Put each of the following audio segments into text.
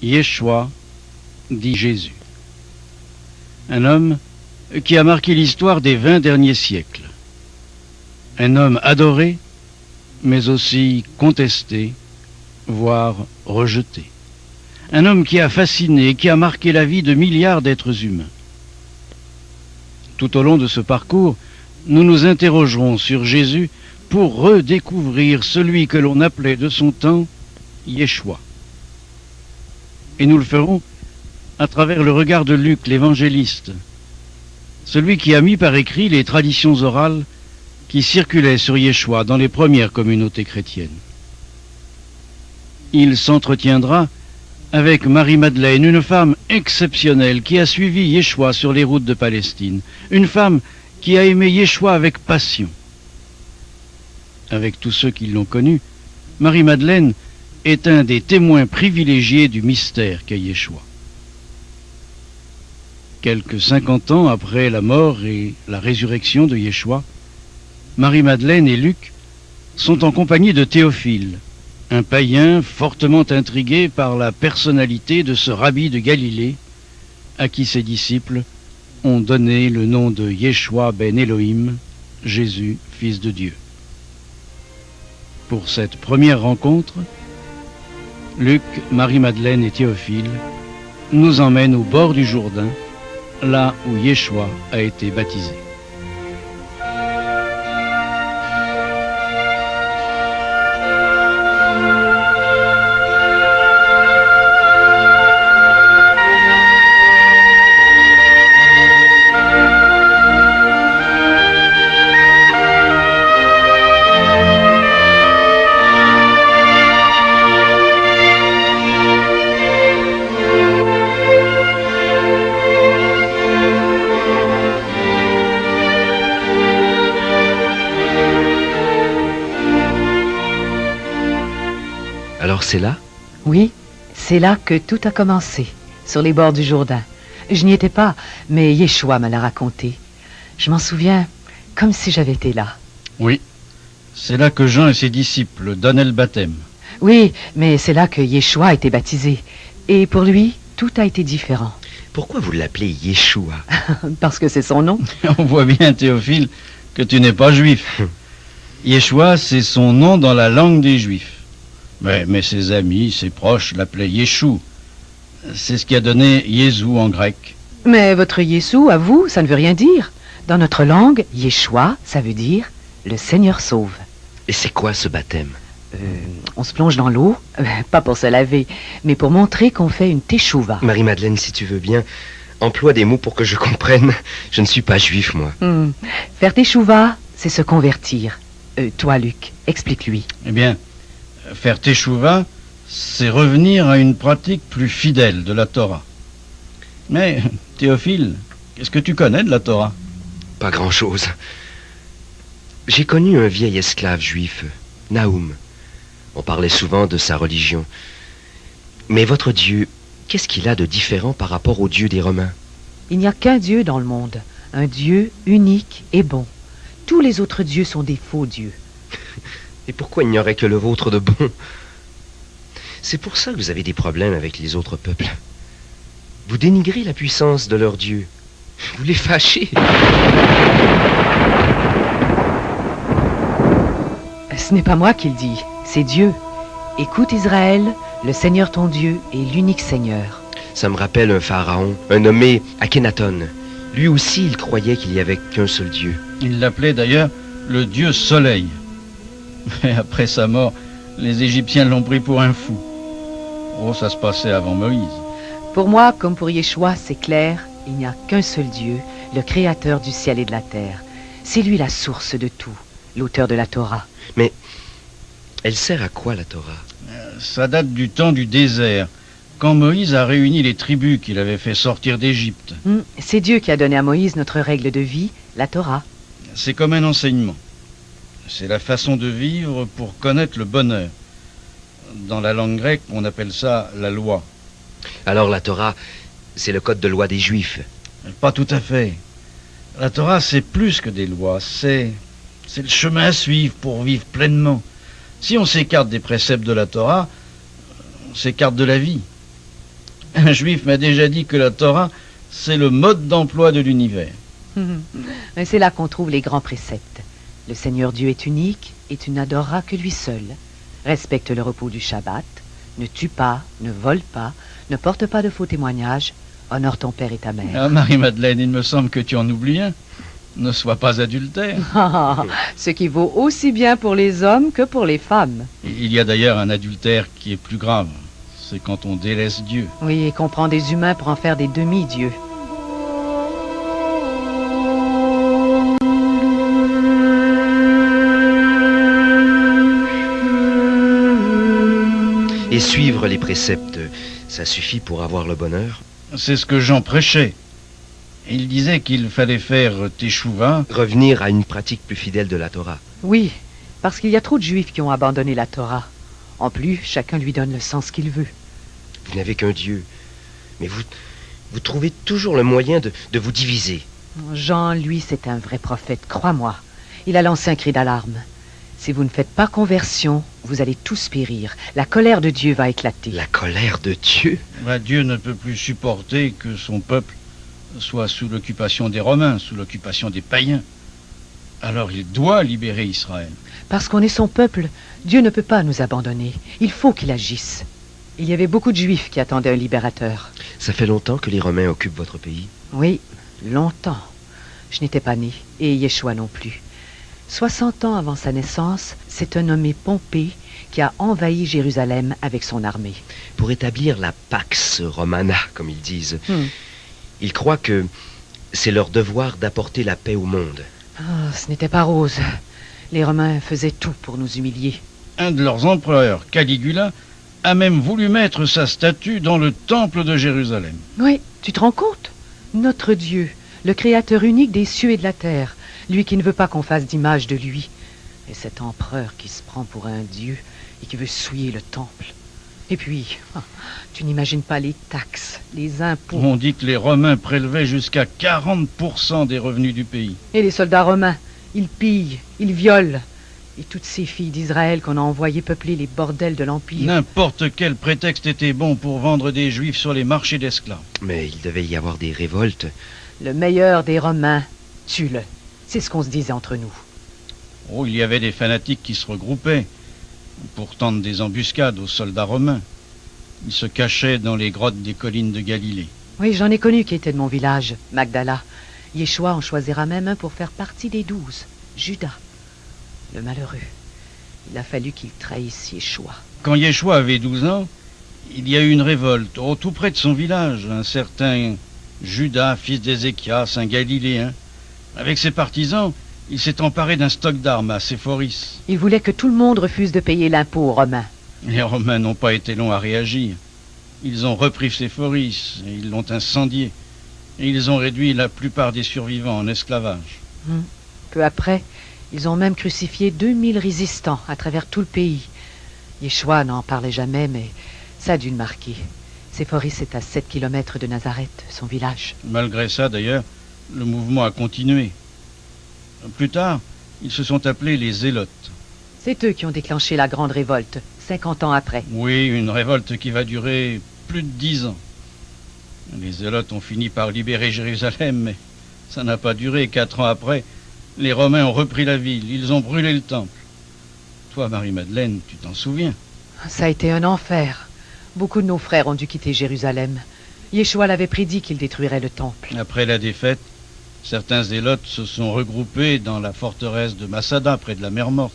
Yeshua, dit Jésus. Un homme qui a marqué l'histoire des 20 derniers siècles. Un homme adoré, mais aussi contesté, voire rejeté. Un homme qui a fasciné et qui a marqué la vie de milliards d'êtres humains. Tout au long de ce parcours, nous nous interrogerons sur Jésus pour redécouvrir celui que l'on appelait de son temps Yeshua. Et nous le ferons à travers le regard de Luc, l'évangéliste, celui qui a mis par écrit les traditions orales qui circulaient sur Yeshua dans les premières communautés chrétiennes. Il s'entretiendra avec Marie-Madeleine, une femme exceptionnelle qui a suivi Yeshua sur les routes de Palestine, une femme qui a aimé Yeshua avec passion. Avec tous ceux qui l'ont connu, Marie-Madeleine est un des témoins privilégiés du mystère qu'est Yeshua. Quelques 50 ans après la mort et la résurrection de Yeshua, Marie-Madeleine et Luc sont en compagnie de Théophile, un païen fortement intrigué par la personnalité de ce rabbi de Galilée, à qui ses disciples ont donné le nom de Yeshua ben Elohim, Jésus, fils de Dieu. Pour cette première rencontre, Luc, Marie-Madeleine et Théophile nous emmènent au bord du Jourdain, là où Yeshua a été baptisé. Alors c'est là? Oui, c'est là que tout a commencé, sur les bords du Jourdain. Je n'y étais pas, mais Yeshua me l'a raconté. Je m'en souviens comme si j'avais été là. Oui, c'est là que Jean et ses disciples donnaient le baptême. Oui, mais c'est là que Yeshua a été baptisé. Et pour lui, tout a été différent. Pourquoi vous l'appelez Yeshua? Parce que c'est son nom. On voit bien, Théophile, que tu n'es pas juif. Yeshua, c'est son nom dans la langue des Juifs. Mais ses amis, ses proches l'appelaient Yeshua. C'est ce qui a donné Jésus en grec. Mais votre Yeshua, à vous, ça ne veut rien dire. Dans notre langue, Yeshua, ça veut dire « le Seigneur sauve ». Et c'est quoi ce baptême? On se plonge dans l'eau, pas pour se laver, mais pour montrer qu'on fait une teshuva. Marie-Madeleine, si tu veux bien, emploie des mots pour que je comprenne. Je ne suis pas juif, moi. Faire teshuva, c'est se convertir. Toi, Luc, explique-lui. Eh bien, faire teshuva, c'est revenir à une pratique plus fidèle de la Torah. Mais, Théophile, qu'est-ce que tu connais de la Torah? Pas grand-chose. J'ai connu un vieil esclave juif, Naoum. On parlait souvent de sa religion. Mais votre Dieu, qu'est-ce qu'il a de différent par rapport au Dieu des Romains? Il n'y a qu'un Dieu dans le monde, un Dieu unique et bon. Tous les autres dieux sont des faux dieux. Et pourquoi il n'y aurait que le vôtre de bon? C'est pour ça que vous avez des problèmes avec les autres peuples. Vous dénigrez la puissance de leur Dieu. Vous les fâchez. Ce n'est pas moi qui le dis, c'est Dieu. Écoute Israël, le Seigneur ton Dieu est l'unique Seigneur. Ça me rappelle un pharaon, un nommé Akhenaton. Lui aussi, il croyait qu'il n'y avait qu'un seul Dieu. Il l'appelait d'ailleurs le Dieu Soleil. Mais après sa mort, les Égyptiens l'ont pris pour un fou. Oh, ça se passait avant Moïse. Pour moi, comme pour Yeshua, c'est clair, il n'y a qu'un seul Dieu, le créateur du ciel et de la terre. C'est lui la source de tout, l'auteur de la Torah. Mais elle sert à quoi, la Torah? Ça date du temps du désert, quand Moïse a réuni les tribus qu'il avait fait sortir d'Égypte. C'est Dieu qui a donné à Moïse notre règle de vie, la Torah. C'est comme un enseignement. C'est la façon de vivre pour connaître le bonheur. Dans la langue grecque, on appelle ça la loi. Alors la Torah, c'est le code de loi des Juifs? Pas tout à fait. La Torah, c'est plus que des lois. C'est le chemin à suivre pour vivre pleinement. Si on s'écarte des préceptes de la Torah, on s'écarte de la vie. Un juif m'a déjà dit que la Torah, c'est le mode d'emploi de l'univers. Mais c'est là qu'on trouve les grands préceptes. Le Seigneur Dieu est unique et tu n'adoreras que lui seul. Respecte le repos du Shabbat, ne tue pas, ne vole pas, ne porte pas de faux témoignages, honore ton père et ta mère. Ah, Marie-Madeleine, il me semble que tu en oublies un. Ne sois pas adultère. Ce qui vaut aussi bien pour les hommes que pour les femmes. Il y a d'ailleurs un adultère qui est plus grave. C'est quand on délaisse Dieu. Oui, et qu'on prend des humains pour en faire des demi-dieux. Et suivre les préceptes, ça suffit pour avoir le bonheur? C'est ce que Jean prêchait. Il disait qu'il fallait faire teshuva. Revenir à une pratique plus fidèle de la Torah. Oui, parce qu'il y a trop de juifs qui ont abandonné la Torah. En plus, chacun lui donne le sens qu'il veut. Vous n'avez qu'un Dieu. Mais vous trouvez toujours le moyen de vous diviser. Jean, lui, c'est un vrai prophète, crois-moi. Il a lancé un cri d'alarme. Si vous ne faites pas conversion, vous allez tous périr. La colère de Dieu va éclater. La colère de Dieu? Dieu ne peut plus supporter que son peuple soit sous l'occupation des Romains, sous l'occupation des païens. Alors il doit libérer Israël. Parce qu'on est son peuple, Dieu ne peut pas nous abandonner. Il faut qu'il agisse. Il y avait beaucoup de juifs qui attendaient un libérateur. Ça fait longtemps que les Romains occupent votre pays? Oui, longtemps. Je n'étais pas né, et Yeshua non plus. 60 ans avant sa naissance, c'est un nommé Pompée qui a envahi Jérusalem avec son armée. Pour établir la Pax Romana, comme ils disent. Ils croient que c'est leur devoir d'apporter la paix au monde. Ce n'était pas rose. Les Romains faisaient tout pour nous humilier. Un de leurs empereurs, Caligula, a même voulu mettre sa statue dans le temple de Jérusalem. Oui, tu te rends compte? Notre Dieu, le créateur unique des cieux et de la terre, lui qui ne veut pas qu'on fasse d'image de lui. Et cet empereur qui se prend pour un dieu et qui veut souiller le temple. Et puis, tu n'imagines pas les taxes, les impôts. On dit que les Romains prélevaient jusqu'à 40% des revenus du pays. Et les soldats romains, ils pillent, ils violent. Et toutes ces filles d'Israël qu'on a envoyées peupler les bordels de l'Empire. N'importe quel prétexte était bon pour vendre des Juifs sur les marchés d'esclaves. Mais il devait y avoir des révoltes. Le meilleur des Romains, tue-le. C'est ce qu'on se disait entre nous. Oh, il y avait des fanatiques qui se regroupaient pour tendre des embuscades aux soldats romains. Ils se cachaient dans les grottes des collines de Galilée. Oui, j'en ai connu qui était de mon village, Magdala. Yeshua en choisira même un pour faire partie des 12, Judas. Le malheureux. Il a fallu qu'il trahisse Yeshua. Quand Yeshua avait 12 ans, il y a eu une révolte, tout près de son village. Un certain Judas, fils d'Ézéchias, un Galiléen. Avec ses partisans, il s'est emparé d'un stock d'armes à Séphoris. Il voulait que tout le monde refuse de payer l'impôt aux Romains. Les Romains n'ont pas été longs à réagir. Ils ont repris Séphoris et ils l'ont incendié. Et ils ont réduit la plupart des survivants en esclavage. Peu après, ils ont même crucifié 2000 résistants à travers tout le pays. Yeshua n'en parlait jamais, mais ça a dû le marquer. Séphoris est à 7 kilomètres de Nazareth, son village. Malgré ça, d'ailleurs, le mouvement a continué. Plus tard, ils se sont appelés les Zélotes. C'est eux qui ont déclenché la grande révolte, 50 ans après. Oui, une révolte qui va durer plus de 10 ans. Les Zélotes ont fini par libérer Jérusalem, mais ça n'a pas duré. 4 ans après, les Romains ont repris la ville. Ils ont brûlé le temple. Toi, Marie-Madeleine, tu t'en souviens? Ça a été un enfer. Beaucoup de nos frères ont dû quitter Jérusalem. Yeshua l'avait prédit qu'il détruirait le temple. Après la défaite, certains Zélotes se sont regroupés dans la forteresse de Massada, près de la mer Morte.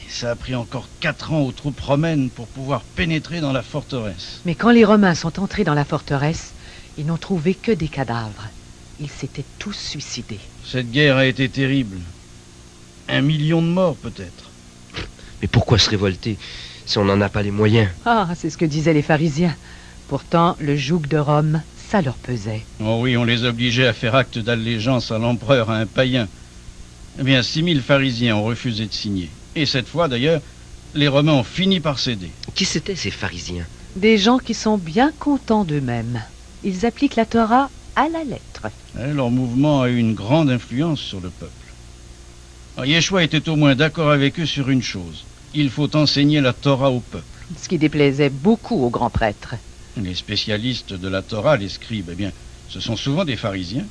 Et ça a pris encore 4 ans aux troupes romaines pour pouvoir pénétrer dans la forteresse. Mais quand les Romains sont entrés dans la forteresse, ils n'ont trouvé que des cadavres. Ils s'étaient tous suicidés. Cette guerre a été terrible. 1 million de morts, peut-être. Mais pourquoi se révolter si on n'en a pas les moyens? Ah, c'est ce que disaient les pharisiens. Pourtant, le joug de Rome, ça leur pesait. Oh oui, on les obligeait à faire acte d'allégeance à l'empereur, à un païen. Eh bien, 6000 pharisiens ont refusé de signer. Et cette fois, d'ailleurs, les Romains ont fini par céder. Qui c'étaient ces pharisiens? Des gens qui sont bien contents d'eux-mêmes. Ils appliquent la Torah à la lettre. Leur mouvement a eu une grande influence sur le peuple. Alors, Yeshua était au moins d'accord avec eux sur une chose. Il faut enseigner la Torah au peuple. Ce qui déplaisait beaucoup aux grands prêtres. Les spécialistes de la Torah, les scribes, eh bien, ce sont souvent des pharisiens.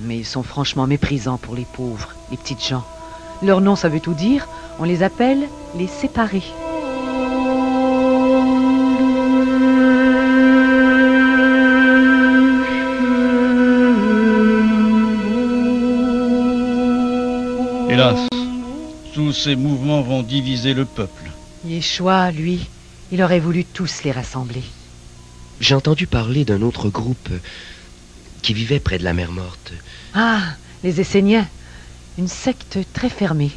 Mais ils sont franchement méprisants pour les pauvres, les petites gens. Leur nom, ça veut tout dire. On les appelle les séparés. Hélas, tous ces mouvements vont diviser le peuple. Yeshua, lui, il aurait voulu tous les rassembler. J'ai entendu parler d'un autre groupe qui vivait près de la mer Morte. Ah, les Esséniens. Une secte très fermée.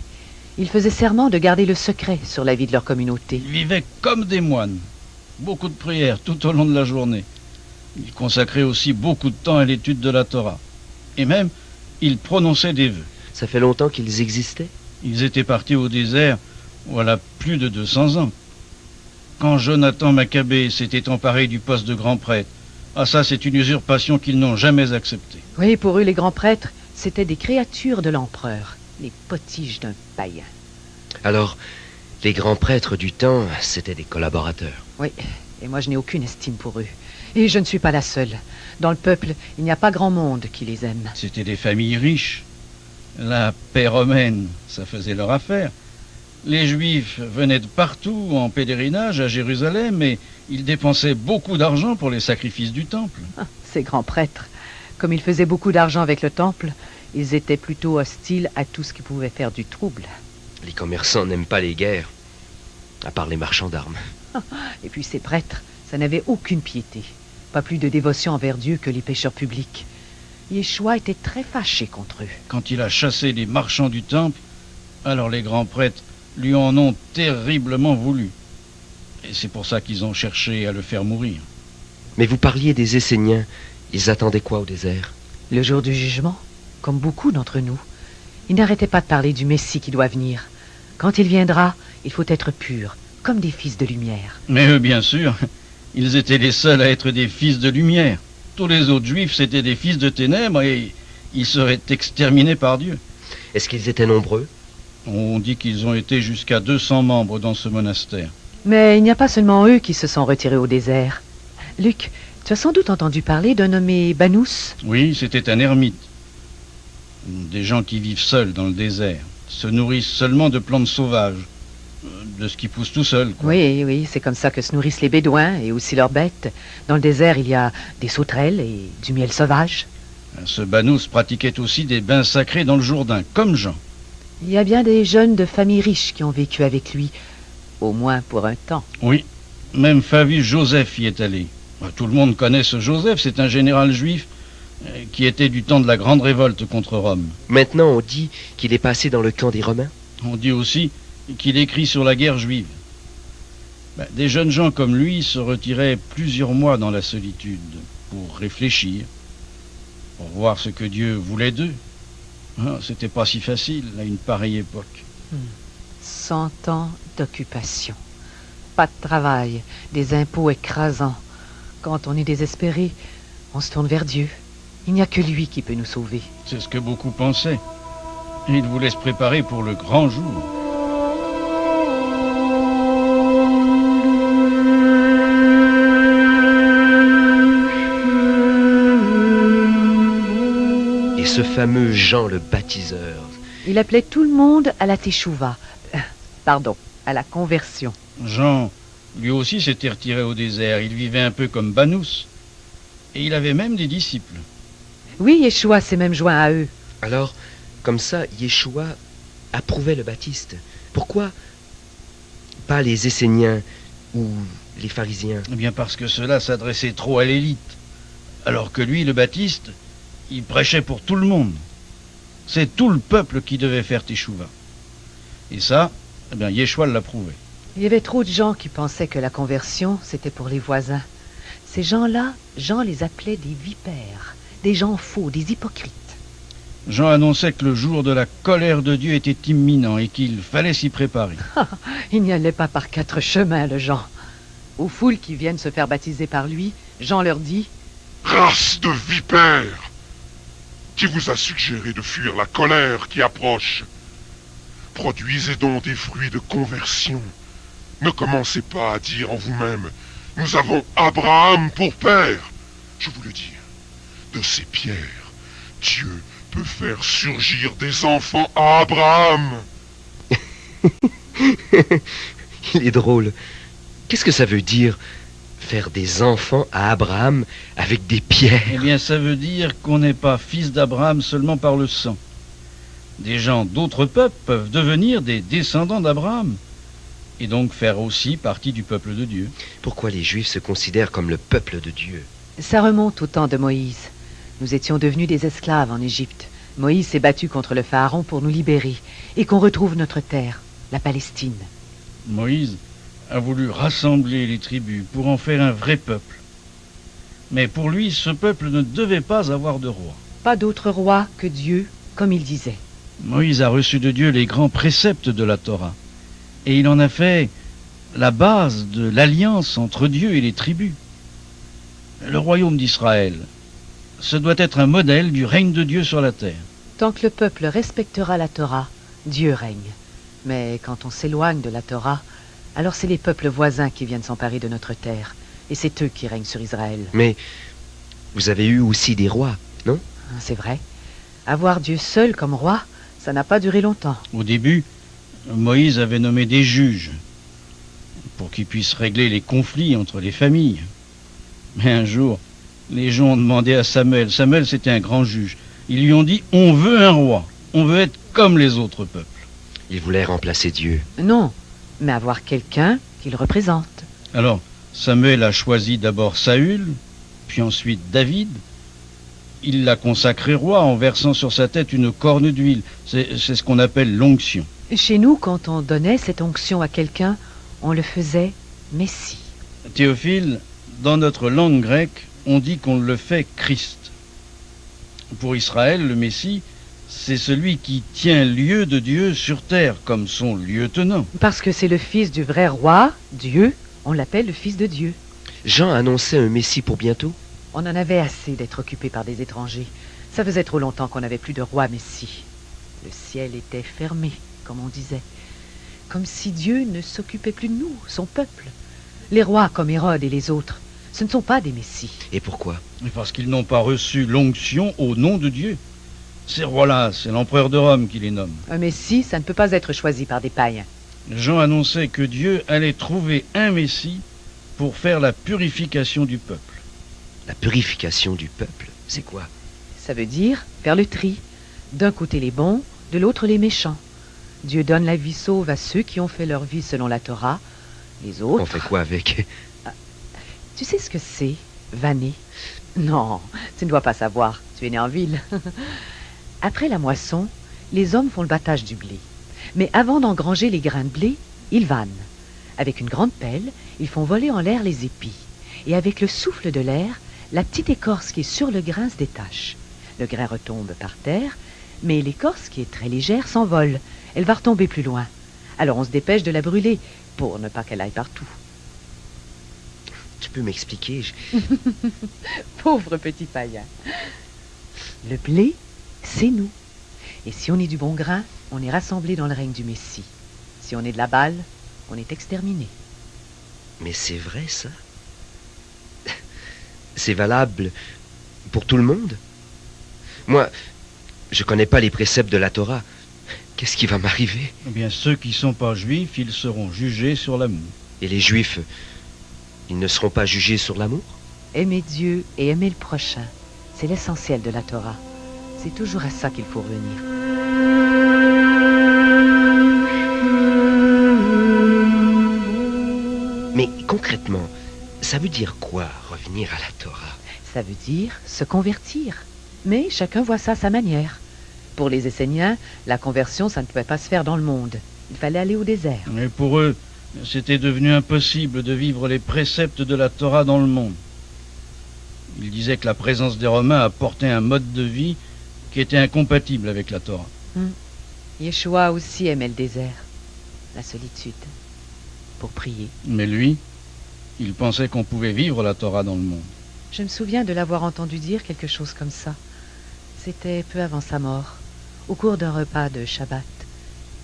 Ils faisaient serment de garder le secret sur la vie de leur communauté. Ils vivaient comme des moines. Beaucoup de prières tout au long de la journée. Ils consacraient aussi beaucoup de temps à l'étude de la Torah. Et même, ils prononçaient des vœux. Ça fait longtemps qu'ils existaient? Ils étaient partis au désert, voilà plus de 200 ans. Quand Jonathan Maccabée s'était emparé du poste de grand prêtre, ah ça c'est une usurpation qu'ils n'ont jamais acceptée. Oui, pour eux, les grands prêtres, c'étaient des créatures de l'empereur, les potiches d'un païen. Alors, les grands prêtres du temps, c'étaient des collaborateurs. Oui, et moi je n'ai aucune estime pour eux. Et je ne suis pas la seule. Dans le peuple, il n'y a pas grand monde qui les aime. C'étaient des familles riches. La paix romaine, ça faisait leur affaire. Les Juifs venaient de partout en pèlerinage à Jérusalem et ils dépensaient beaucoup d'argent pour les sacrifices du temple. Ah, ces grands prêtres, comme ils faisaient beaucoup d'argent avec le temple, ils étaient plutôt hostiles à tout ce qui pouvait faire du trouble. Les commerçants n'aiment pas les guerres, à part les marchands d'armes. Et puis ces prêtres, ça n'avait aucune piété. Pas plus de dévotion envers Dieu que les pécheurs publics. Yeshua était très fâché contre eux. Quand il a chassé les marchands du temple, alors les grands prêtres lui en ont terriblement voulu. Et c'est pour ça qu'ils ont cherché à le faire mourir. Mais vous parliez des Esséniens. Ils attendaient quoi au désert? Le jour du jugement, comme beaucoup d'entre nous, ils n'arrêtaient pas de parler du Messie qui doit venir. Quand il viendra, il faut être pur, comme des fils de lumière. Mais eux, bien sûr, ils étaient les seuls à être des fils de lumière. Tous les autres juifs, c'étaient des fils de ténèbres et ils seraient exterminés par Dieu. Est-ce qu'ils étaient nombreux? On dit qu'ils ont été jusqu'à 200 membres dans ce monastère. Mais il n'y a pas seulement eux qui se sont retirés au désert. Luc, tu as sans doute entendu parler d'un nommé Banous. Oui, c'était un ermite. Des gens qui vivent seuls dans le désert, se nourrissent seulement de plantes sauvages, de ce qui pousse tout seul, quoi. Oui, c'est comme ça que se nourrissent les Bédouins et aussi leurs bêtes. Dans le désert, il y a des sauterelles et du miel sauvage. Ce Banous pratiquait aussi des bains sacrés dans le Jourdain, comme Jean. Il y a bien des jeunes de familles riches qui ont vécu avec lui, au moins pour un temps. Oui, même Flavius Joseph y est allé. Tout le monde connaît ce Joseph, c'est un général juif qui était du temps de la grande révolte contre Rome. Maintenant, on dit qu'il est passé dans le camp des Romains. On dit aussi qu'il écrit sur la guerre juive. Des jeunes gens comme lui se retiraient plusieurs mois dans la solitude pour réfléchir, pour voir ce que Dieu voulait d'eux. C'était pas si facile à une pareille époque. 100 ans d'occupation. Pas de travail, des impôts écrasants. Quand on est désespéré, on se tourne vers Dieu. Il n'y a que lui qui peut nous sauver. C'est ce que beaucoup pensaient. Et il voulait se préparer pour le grand jour. Et ce fameux Jean le baptiseur. Il appelait tout le monde à la teshuva. Pardon, à la conversion. Jean, lui aussi, s'était retiré au désert. Il vivait un peu comme Banous. Et il avait même des disciples. Oui, Yeshua s'est même joint à eux. Alors, comme ça, Yeshua approuvait le baptiste. Pourquoi pas les Esséniens ou les pharisiens? Eh bien parce que cela s'adressait trop à l'élite. Alors que lui, le baptiste, il prêchait pour tout le monde. C'est tout le peuple qui devait faire teshuva. Et ça, eh bien, Yeshua l'approuvait. Il y avait trop de gens qui pensaient que la conversion, c'était pour les voisins. Ces gens-là, Jean les appelait des vipères, des gens faux, des hypocrites. Jean annonçait que le jour de la colère de Dieu était imminent et qu'il fallait s'y préparer. Il n'y allait pas par 4 chemins, le Jean. Aux foules qui viennent se faire baptiser par lui, Jean leur dit: Race de vipères! Qui vous a suggéré de fuir la colère qui approche? Produisez donc des fruits de conversion. Ne commencez pas à dire en vous-même: Nous avons Abraham pour père. Je vous le dis, de ces pierres, Dieu peut faire surgir des enfants à Abraham. Il est drôle. Qu'est-ce que ça veut dire, faire des enfants à Abraham avec des pierres? Eh bien, ça veut dire qu'on n'est pas fils d'Abraham seulement par le sang. Des gens d'autres peuples peuvent devenir des descendants d'Abraham, et donc faire aussi partie du peuple de Dieu. Pourquoi les Juifs se considèrent comme le peuple de Dieu? Ça remonte au temps de Moïse. Nous étions devenus des esclaves en Égypte. Moïse s'est battu contre le Pharaon pour nous libérer et qu'on retrouve notre terre, la Palestine. Moïse a voulu rassembler les tribus pour en faire un vrai peuple. Mais pour lui, ce peuple ne devait pas avoir de roi. Pas d'autre roi que Dieu, comme il disait. Moïse a reçu de Dieu les grands préceptes de la Torah. Et il en a fait la base de l'alliance entre Dieu et les tribus. Le royaume d'Israël, ce doit être un modèle du règne de Dieu sur la terre. Tant que le peuple respectera la Torah, Dieu règne. Mais quand on s'éloigne de la Torah, alors c'est les peuples voisins qui viennent s'emparer de notre terre. Et c'est eux qui règnent sur Israël. Mais vous avez eu aussi des rois, non? C'est vrai. Avoir Dieu seul comme roi, ça n'a pas duré longtemps. Au début, Moïse avait nommé des juges pour qu'ils puissent régler les conflits entre les familles. Mais un jour, les gens ont demandé à Samuel. Samuel, c'était un grand juge. Ils lui ont dit, on veut un roi. On veut être comme les autres peuples. Ils voulaient remplacer Dieu. Non, mais avoir quelqu'un qui le représente. Alors, Samuel a choisi d'abord Saül, puis ensuite David. Il l'a consacré roi en versant sur sa tête une corne d'huile. C'est ce qu'on appelle l'onction. Chez nous, quand on donnait cette onction à quelqu'un, on le faisait Messie. Théophile, dans notre langue grecque, on dit qu'on le fait Christ. Pour Israël, le Messie, c'est celui qui tient lieu de Dieu sur terre, comme son lieutenant. Parce que c'est le fils du vrai roi, Dieu, on l'appelle le fils de Dieu. Jean annonçait un Messie pour bientôt. On en avait assez d'être occupé par des étrangers. Ça faisait trop longtemps qu'on n'avait plus de roi Messie. Le ciel était fermé, comme on disait. Comme si Dieu ne s'occupait plus de nous, son peuple. Les rois comme Hérode et les autres, ce ne sont pas des messies. Et pourquoi? Parce qu'ils n'ont pas reçu l'onction au nom de Dieu. Ces rois-là, c'est l'empereur de Rome qui les nomme. Un messie, ça ne peut pas être choisi par des païens. Jean annonçait que Dieu allait trouver un Messie pour faire la purification du peuple. La purification du peuple, c'est quoi? Ça veut dire faire le tri. D'un côté les bons, de l'autre les méchants. Dieu donne la vie sauve à ceux qui ont fait leur vie selon la Torah. Les autres... On fait quoi avec? Tu sais ce que c'est, vanner? Non, tu ne dois pas savoir. Tu es né en ville. Après la moisson, les hommes font le battage du blé. Mais avant d'engranger les grains de blé, ils vannent. Avec une grande pelle, ils font voler en l'air les épis. Et avec le souffle de l'air, la petite écorce qui est sur le grain se détache. Le grain retombe par terre, mais l'écorce qui est très légère s'envole. Elle va retomber plus loin. Alors on se dépêche de la brûler pour ne pas qu'elle aille partout. Tu peux m'expliquer? Pauvre petit païen. Le blé, c'est nous. Et si on est du bon grain, on est rassemblé dans le règne du Messie. Si on est de la balle, on est exterminé. Mais c'est vrai, ça? C'est valable pour tout le monde? Moi, je connais pas les préceptes de la Torah. Qu'est-ce qui va m'arriver? Eh bien, ceux qui ne sont pas juifs, ils seront jugés sur l'amour. Et les Juifs, ils ne seront pas jugés sur l'amour? Aimer Dieu et aimer le prochain, c'est l'essentiel de la Torah. C'est toujours à ça qu'il faut revenir. Mais concrètement, ça veut dire quoi, revenir à la Torah? Ça veut dire se convertir. Mais chacun voit ça à sa manière. Pour les Esséniens, la conversion, ça ne pouvait pas se faire dans le monde. Il fallait aller au désert. Mais pour eux, c'était devenu impossible de vivre les préceptes de la Torah dans le monde. Ils disaient que la présence des Romains apportait un mode de vie qui était incompatible avec la Torah. Yeshua aussi aimait le désert, la solitude, pour prier. Mais lui, il pensait qu'on pouvait vivre la Torah dans le monde. Je me souviens de l'avoir entendu dire quelque chose comme ça. C'était peu avant sa mort, au cours d'un repas de Shabbat.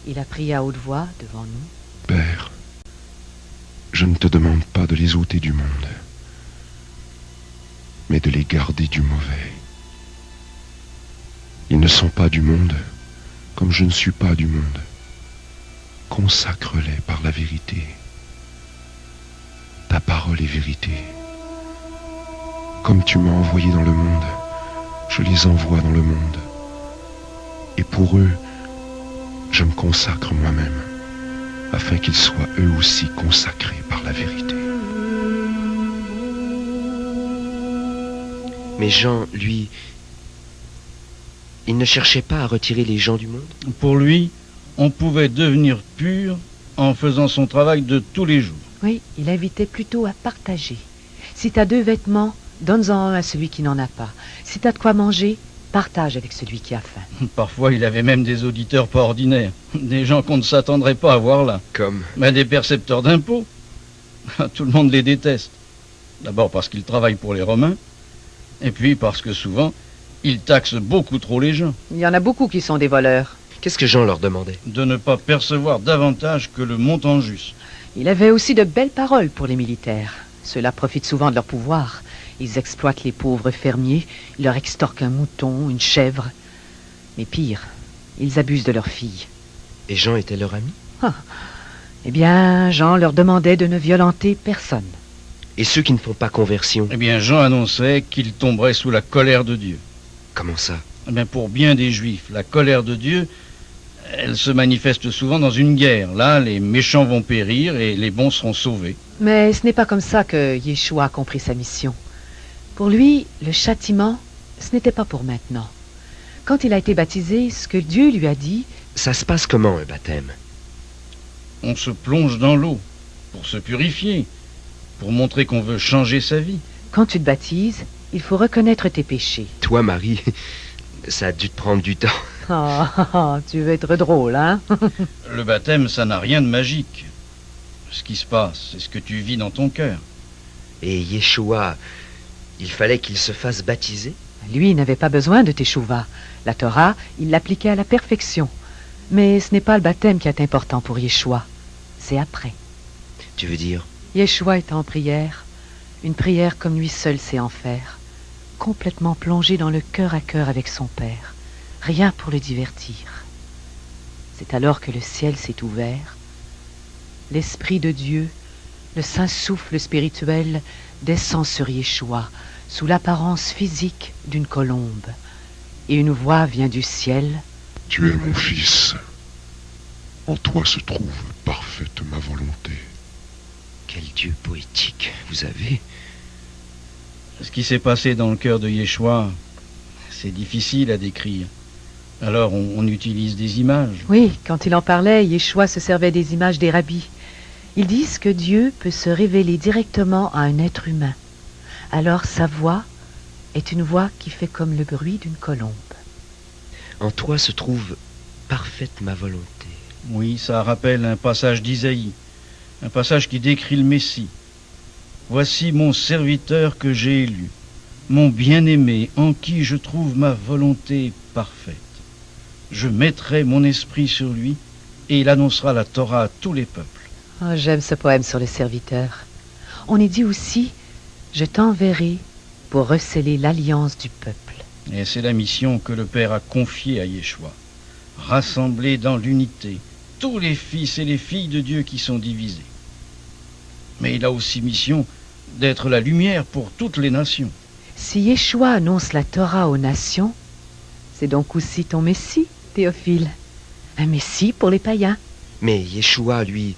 Il a prié à haute voix devant nous. Père, Je ne te demande pas de les ôter du monde, mais de les garder du mauvais. Ils ne sont pas du monde, comme je ne suis pas du monde. Consacre-les par la vérité. Ta parole est vérité. Comme tu m'as envoyé dans le monde, je les envoie dans le monde. Et pour eux, je me consacre moi-même, afin qu'ils soient eux aussi consacrés par la vérité. Mais Jean, lui, il ne cherchait pas à retirer les gens du monde? Pour lui, on pouvait devenir pur en faisant son travail de tous les jours. Oui, il invitait plutôt à partager. Si t'as 2 vêtements, donne-en un à celui qui n'en a pas. Si t'as de quoi manger, partage avec celui qui a faim. Parfois, il avait même des auditeurs pas ordinaires, des gens qu'on ne s'attendrait pas à voir là. Comme? Mais des percepteurs d'impôts. Tout le monde les déteste. D'abord parce qu'ils travaillent pour les Romains, et puis parce que souvent, ils taxent beaucoup trop les gens. Il y en a beaucoup qui sont des voleurs. Qu'est-ce que Jean leur demandait? De ne pas percevoir davantage que le montant juste. Il avait aussi de belles paroles pour les militaires. Ceux-là profitent souvent de leur pouvoir. Ils exploitent les pauvres fermiers, ils leur extorquent un mouton, une chèvre. Mais pire, ils abusent de leurs filles. Et Jean était leur ami? Eh bien, Jean leur demandait de ne violenter personne. Et ceux qui ne font pas conversion? Eh bien, Jean annonçait qu'ils tomberaient sous la colère de Dieu. Comment ça? Eh bien, pour bien des Juifs, la colère de Dieu, elle se manifeste souvent dans une guerre. Là, les méchants vont périr et les bons seront sauvés. Mais ce n'est pas comme ça que Yeshua a compris sa mission. Pour lui, le châtiment, ce n'était pas pour maintenant. Quand il a été baptisé, ce que Dieu lui a dit... Ça se passe comment, un baptême? On se plonge dans l'eau pour se purifier, pour montrer qu'on veut changer sa vie. Quand tu te baptises, il faut reconnaître tes péchés. Toi, Marie, ça a dû te prendre du temps. Tu veux être drôle, hein? Le baptême, ça n'a rien de magique. Ce qui se passe, c'est ce que tu vis dans ton cœur. Et Yeshua, il fallait qu'il se fasse baptiser? Lui, il n'avait pas besoin de teshuva. La Torah, il l'appliquait à la perfection. Mais ce n'est pas le baptême qui est important pour Yeshua. C'est après. Tu veux dire? Yeshua est en prière. Une prière comme lui seul sait en faire. Complètement plongé dans le cœur à cœur avec son Père. Rien pour le divertir. C'est alors que le ciel s'est ouvert. L'Esprit de Dieu, le saint souffle spirituel, descend sur Yeshua, sous l'apparence physique d'une colombe. Et une voix vient du ciel. Tu es mon fils. En toi se trouve parfaite ma volonté. Quel Dieu poétique vous avez. Ce qui s'est passé dans le cœur de Yeshua, c'est difficile à décrire. Alors on utilise des images. Oui, quand il en parlait, Yeshua se servait des images des rabbis. Ils disent que Dieu peut se révéler directement à un être humain. Alors sa voix est une voix qui fait comme le bruit d'une colombe. En toi se trouve parfaite ma volonté. Oui, ça rappelle un passage d'Isaïe, un passage qui décrit le Messie. Voici mon serviteur que j'ai élu, mon bien-aimé en qui je trouve ma volonté parfaite. Je mettrai mon esprit sur lui et il annoncera la Torah à tous les peuples. Oh, j'aime ce poème sur le serviteur. On y dit aussi « Je t'enverrai pour recéler l'alliance du peuple ». Et c'est la mission que le Père a confiée à Yeshua. Rassembler dans l'unité tous les fils et les filles de Dieu qui sont divisés. Mais il a aussi mission d'être la lumière pour toutes les nations. Si Yeshua annonce la Torah aux nations, c'est donc aussi ton Messie, Théophile. Un Messie pour les païens. Mais Yeshua, lui,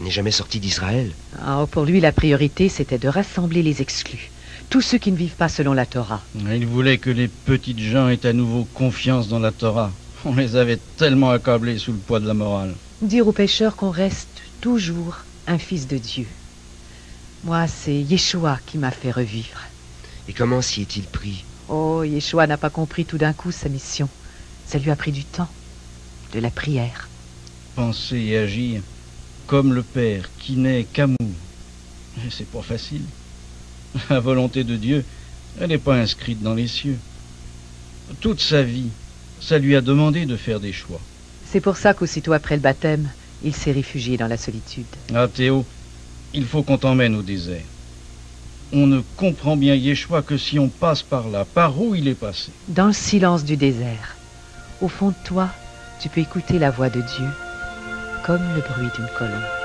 n'est jamais sorti d'Israël. Oh, pour lui, la priorité, c'était de rassembler les exclus. Tous ceux qui ne vivent pas selon la Torah. Il voulait que les petites gens aient à nouveau confiance dans la Torah. On les avait tellement accablés sous le poids de la morale. Dire aux pécheurs qu'on reste toujours un fils de Dieu. Moi, c'est Yeshua qui m'a fait revivre. Et comment s'y est-il pris? Oh, Yeshua n'a pas compris tout d'un coup sa mission. Ça lui a pris du temps, de la prière. Penser et agir comme le Père qui n'est qu'amour. C'est pas facile. La volonté de Dieu, elle n'est pas inscrite dans les cieux. Toute sa vie, ça lui a demandé de faire des choix. C'est pour ça qu'aussitôt après le baptême, il s'est réfugié dans la solitude. Ah Théo, Il faut qu'on t'emmène au désert. On ne comprend bien Yeshua que si on passe par là, par où il est passé. Dans le silence du désert, au fond de toi, tu peux écouter la voix de Dieu, comme le bruit d'une colombe.